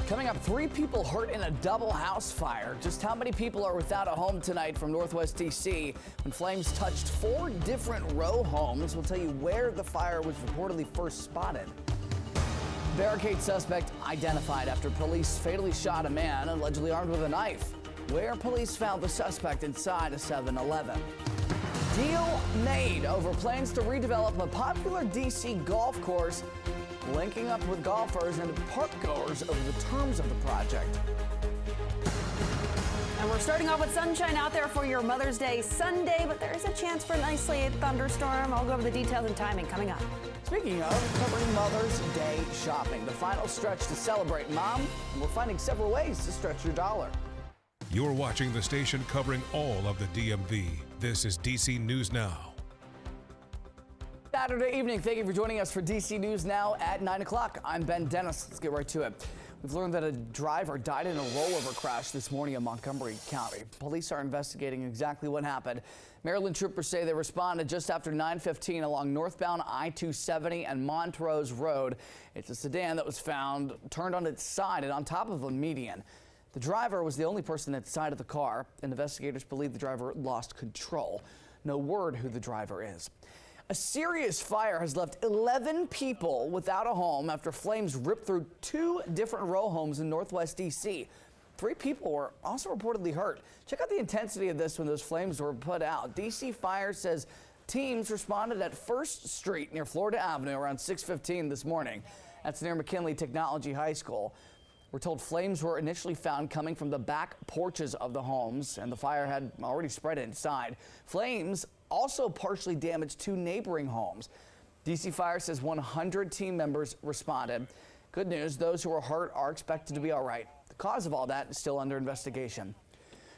Coming up, 3 people hurt in a double house fire. Just how many people are without a home tonight from Northwest D.C. when flames touched 4 different row homes? We'll tell you where the fire was reportedly first spotted. Barricade suspect identified after police fatally shot a man allegedly armed with a knife. Where police found the suspect inside a 7-Eleven. Deal made over plans to redevelop a popular D.C. golf course, linking up with golfers and park goers over the terms of the project. And we're starting off with sunshine out there for your Mother's Day Sunday, but there is a chance for an isolated thunderstorm. I'll go over the details and timing coming up. Speaking of, covering Mother's Day shopping, the final stretch to celebrate Mom, and we're finding several ways to stretch your dollar. You're watching the station covering all of the DMV. This is DC News Now. Saturday evening, thank you for joining us for DC News Now at 9 o'clock. I'm Ben Dennis. Let's get right to it. We've learned that a driver died in a rollover crash this morning in Montgomery County. Police are investigating exactly what happened. Maryland troopers say they responded just after 9:15 along northbound I-270 and Montrose Road. It's a sedan that was found turned on its side and on top of a median. The driver was the only person inside of the car, and investigators believe the driver lost control. No word who the driver is. A serious fire has left 11 people without a home after flames ripped through 2 different row homes in Northwest D.C. 3 people were also reportedly hurt. Check out the intensity of this when those flames were put out. D.C. Fire says teams responded at 1st Street near Florida Avenue around 6:15 this morning. That's near McKinley Technology High School. We're told flames were initially found coming from the back porches of the homes, and the fire had already spread inside. Flames also partially damaged 2 neighboring homes. DC Fire says 100 team members responded. Good news, those who were hurt are expected to be all right. The cause of all that is still under investigation.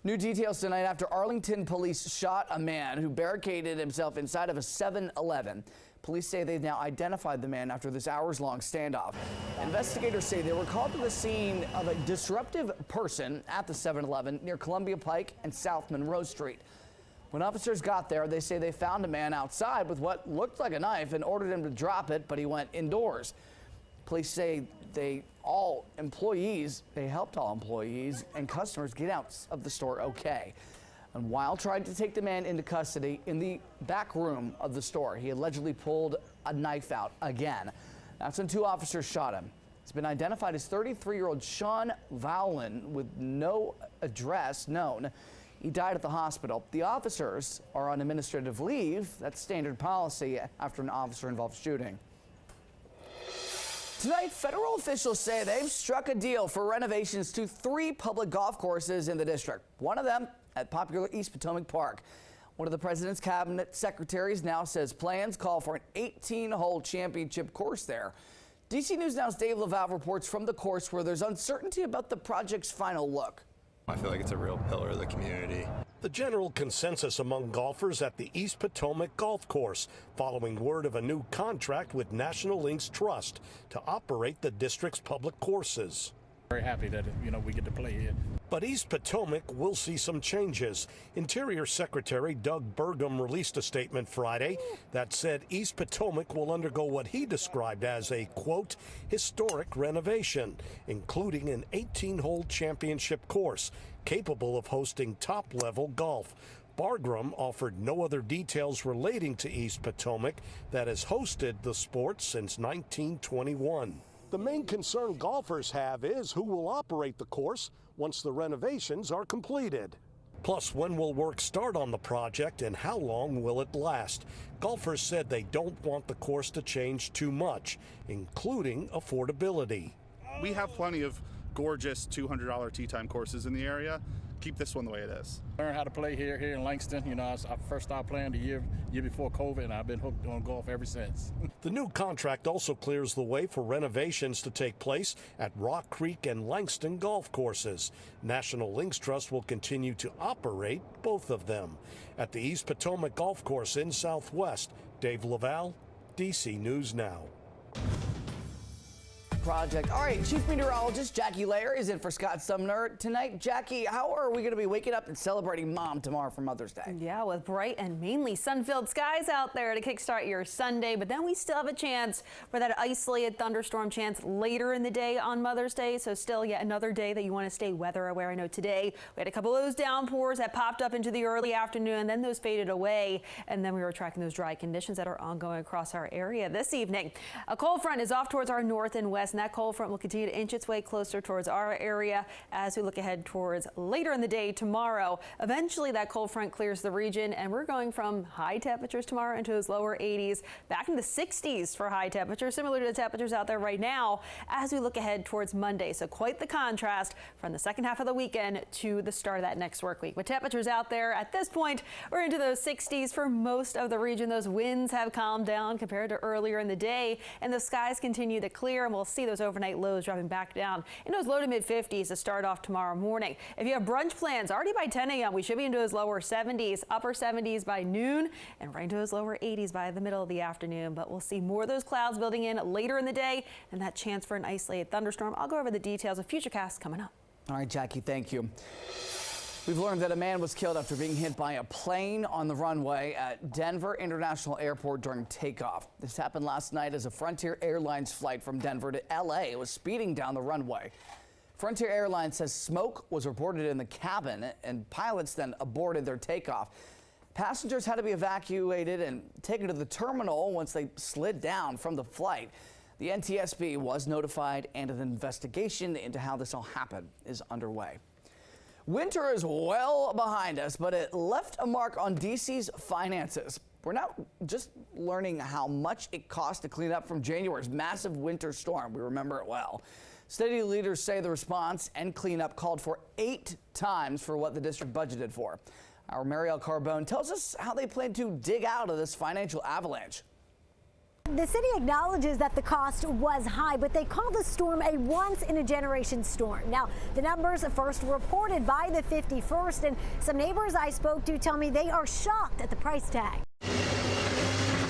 New details tonight after Arlington police shot a man who barricaded himself inside of a 7-Eleven. Police say they've now identified the man after this hours-long standoff. Investigators say they were called to the scene of a disruptive person at the 7-Eleven near Columbia Pike and South Monroe Street. When officers got there, they say they found a man outside with what looked like a knife and ordered him to drop it, but he went indoors. Police say they helped all employees and customers get out of the store okay. And while trying to take the man into custody in the back room of the store, he allegedly pulled a knife out again. That's when 2 officers shot him. He's been identified as 33-year-old Sean Vowlin with no address known. He died at the hospital. The officers are on administrative leave. That's standard policy after an officer-involved shooting. Tonight, federal officials say they've struck a deal for renovations to 3 public golf courses in the district. One of them at popular East Potomac Park. One of the president's cabinet secretaries now says plans call for an 18-hole championship course there. DC News Now's Dave Laval reports from the course where there's uncertainty about the project's final look. I feel like it's a real pillar of the community. The general consensus among golfers at the East Potomac Golf Course, following word of a new contract with National Links Trust to operate the district's public courses. Very happy that, we get to play here. But East Potomac will see some changes. Interior Secretary Doug Burgum released a statement Friday that said East Potomac will undergo what he described as a, quote, historic renovation, including an 18-hole championship course capable of hosting top-level golf. Burgum offered no other details relating to East Potomac that has hosted the sport since 1921. The main concern golfers have is who will operate the course once the renovations are completed. Plus, when will work start on the project and how long will it last? Golfers said they don't want the course to change too much, including affordability. We have plenty of gorgeous $200 tee time courses in the area. Keep this one the way it is. Learn how to play here in Langston. I first started playing the year before COVID, and I've been hooked on golf ever since. The new contract also clears the way for renovations to take place at Rock Creek and Langston golf courses. National Links Trust will continue to operate both of them. At the East Potomac Golf Course in Southwest, Dave Laval, DC News Now. project. All right, Chief Meteorologist Jackie Lair is in for Scott Sumner tonight. Jackie, how are we going to be waking up and celebrating Mom tomorrow for Mother's Day? Yeah, with bright and mainly sun-filled skies out there to kickstart your Sunday, but then we still have a chance for that isolated thunderstorm chance later in the day on Mother's Day. So still yet another day that you want to stay weather aware. I know today we had a couple of those downpours that popped up into the early afternoon, then those faded away, and then we were tracking those dry conditions that are ongoing across our area this evening. A cold front is off towards our north and west, and that cold front will continue to inch its way closer towards our area as we look ahead towards later in the day tomorrow. Eventually that cold front clears the region, and we're going from high temperatures tomorrow into those lower 80s back in the 60s for high temperatures, similar to the temperatures out there right now as we look ahead towards Monday. So quite the contrast from the second half of the weekend to the start of that next work week. With temperatures out there at this point, we're into those 60s for most of the region. Those winds have calmed down compared to earlier in the day, and the skies continue to clear, and we'll see those overnight lows dropping back down in those low to mid 50s to start off tomorrow morning. If you have brunch plans already by 10 a.m., we should be into those lower 70s, upper 70s by noon, and right into those lower 80s by the middle of the afternoon. But we'll see more of those clouds building in later in the day and that chance for an isolated thunderstorm. I'll go over the details of Futurecast coming up. All right, Jackie, thank you. We've learned that a man was killed after being hit by a plane on the runway at Denver International Airport during takeoff. This happened last night as a Frontier Airlines flight from Denver to LA was speeding down the runway. Frontier Airlines says smoke was reported in the cabin, and pilots then aborted their takeoff. Passengers had to be evacuated and taken to the terminal once they slid down from the flight. The NTSB was notified, and an investigation into how this all happened is underway. Winter is well behind us, but it left a mark on DC's finances. We're now just learning how much it cost to clean up from January's massive winter storm. We remember it well. City leaders say the response and cleanup called for 8 times for what the district budgeted for. Our Marielle Carbone tells us how they plan to dig out of this financial avalanche. The city acknowledges that the cost was high, but they call the storm a once-in-a-generation storm. Now, the numbers first reported by the 51st, and some neighbors I spoke to tell me they are shocked at the price tag.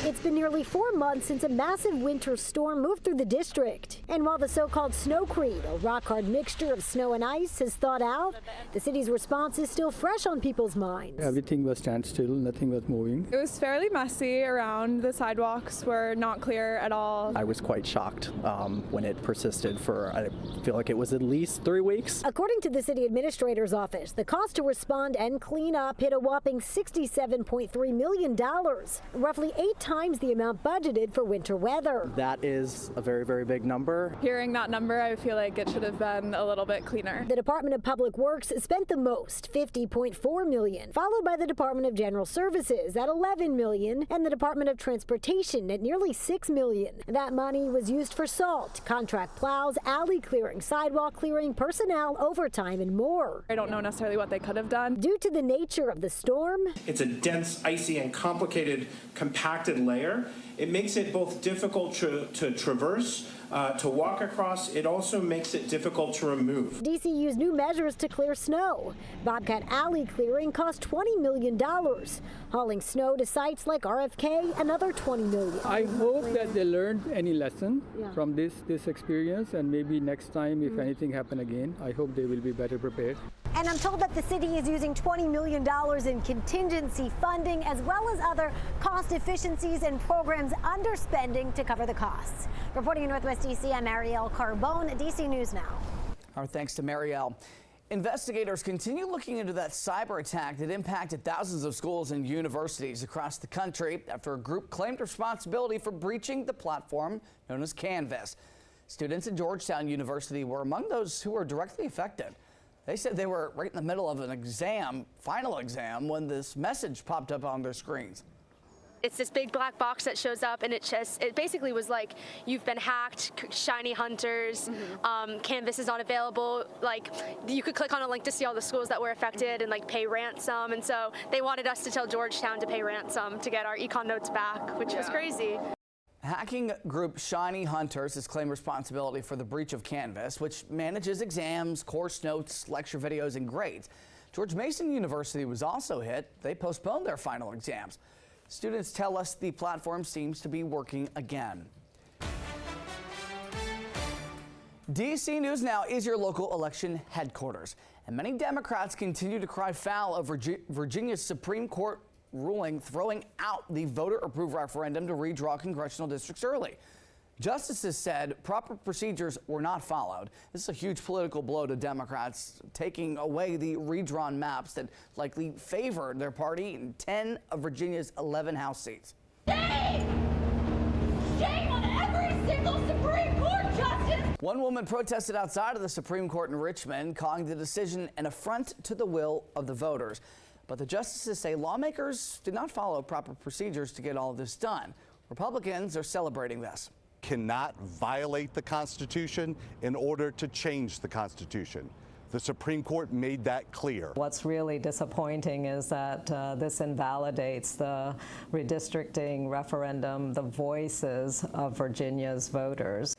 It's been nearly 4 months since a massive winter storm moved through the district. And while the so-called snowcrete, a rock-hard mixture of snow and ice, has thawed out, the city's response is still fresh on people's minds. Everything was standstill, nothing was moving. It was fairly messy around. The sidewalks were not clear at all. I was quite shocked when it persisted for, I feel like it was at least 3 weeks. According to the city administrator's office, the cost to respond and clean up hit a whopping $67.3 million, roughly 8 times the amount budgeted for winter weather. That is a very, very big number. Hearing that number, I feel like it should have been a little bit cleaner. The Department of Public Works spent the most, $50.4 million, followed by the Department of General Services at $11 million and the Department of Transportation at nearly $6 million. That money was used for salt, contract plows, alley clearing, sidewalk clearing, personnel, overtime, and more. I don't know necessarily what they could have done. Due to the nature of the storm, it's a dense, icy, and complicated, compacted layer. It makes it both difficult to traverse, to walk across. It also makes it difficult to remove. DC used new measures to clear snow. Bobcat Alley clearing cost $20 million. Hauling snow to sites like RFK, another $20 million. I hope that they learned any lesson from this experience, and maybe next time, if anything happen again, I hope they will be better prepared. And I'm told that the city is using $20 million in contingency funding, as well as other cost efficiencies and programs underspending to cover the costs. Reporting in Northwest DC, I'm Marielle Carbone, DC News Now. Our thanks to Marielle. Investigators continue looking into that cyber attack that impacted thousands of schools and universities across the country after a group claimed responsibility for breaching the platform known as Canvas. Students at Georgetown University were among those who were directly affected. They said they were right in the middle of an exam, final exam, when this message popped up on their screens. It's this big black box that shows up, and it basically was like, you've been hacked, shiny hunters, Canvas is not available. Like, you could click on a link to see all the schools that were affected and like pay ransom. And so they wanted us to tell Georgetown to pay ransom to get our econ notes back, which was crazy. Hacking group Shiny Hunters has claimed responsibility for the breach of Canvas, which manages exams, course notes, lecture videos, and grades. George Mason University was also hit. They postponed their final exams. Students tell us the platform seems to be working again. DC News Now is your local election headquarters, and many Democrats continue to cry foul of Virginia's Supreme Court ruling throwing out the voter-approved referendum to redraw congressional districts early. Justices said proper procedures were not followed. This is a huge political blow to Democrats, taking away the redrawn maps that likely favored their party in 10 of Virginia's 11 House seats. Shame! Shame on every single Supreme Court justice! One woman protested outside of the Supreme Court in Richmond, calling the decision an affront to the will of the voters. But the justices say lawmakers did not follow proper procedures to get all of this done. Republicans are celebrating this. Cannot violate the Constitution in order to change the Constitution. The Supreme Court made that clear. What's really disappointing is that this invalidates the redistricting referendum, the voices of Virginia's voters.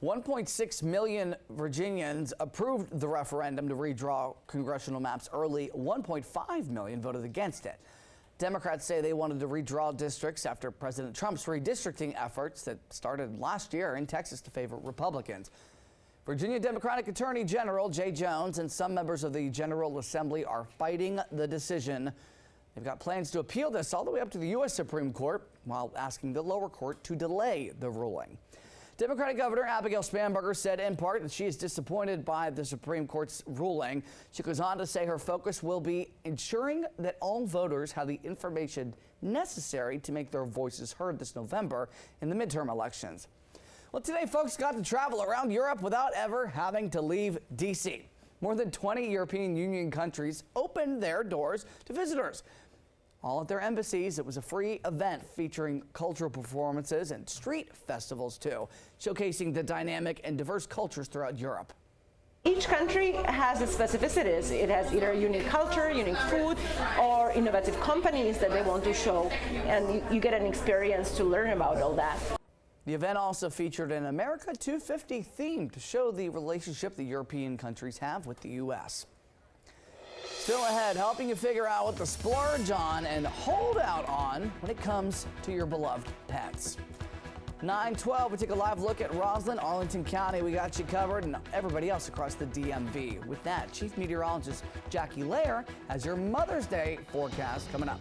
1.6 million Virginians approved the referendum to redraw congressional maps early. 1.5 million voted against it. Democrats say they wanted to redraw districts after President Trump's redistricting efforts that started last year in Texas to favor Republicans. Virginia Democratic Attorney General Jay Jones and some members of the General Assembly are fighting the decision. They've got plans to appeal this all the way up to the U.S. Supreme Court while asking the lower court to delay the ruling. Democratic Governor Abigail Spanberger said in part that she is disappointed by the Supreme Court's ruling. She goes on to say her focus will be ensuring that all voters have the information necessary to make their voices heard this November in the midterm elections. Well, today folks got to travel around Europe without ever having to leave D.C. More than 20 European Union countries opened their doors to visitors. All at their embassies. It was a free event featuring cultural performances and street festivals too, showcasing the dynamic and diverse cultures throughout Europe. Each country has its specificities. It has either unique culture, unique food, or innovative companies that they want to show, and you get an experience to learn about all that. The event also featured an America 250 theme to show the relationship the European countries have with the U.S. Still ahead, helping you figure out what to splurge on and hold out on when it comes to your beloved pets. 9:12, we take a live look at Roslyn, Arlington County. We got you covered, and everybody else across the DMV. With that, Chief Meteorologist Jackie Lair has your Mother's Day forecast coming up.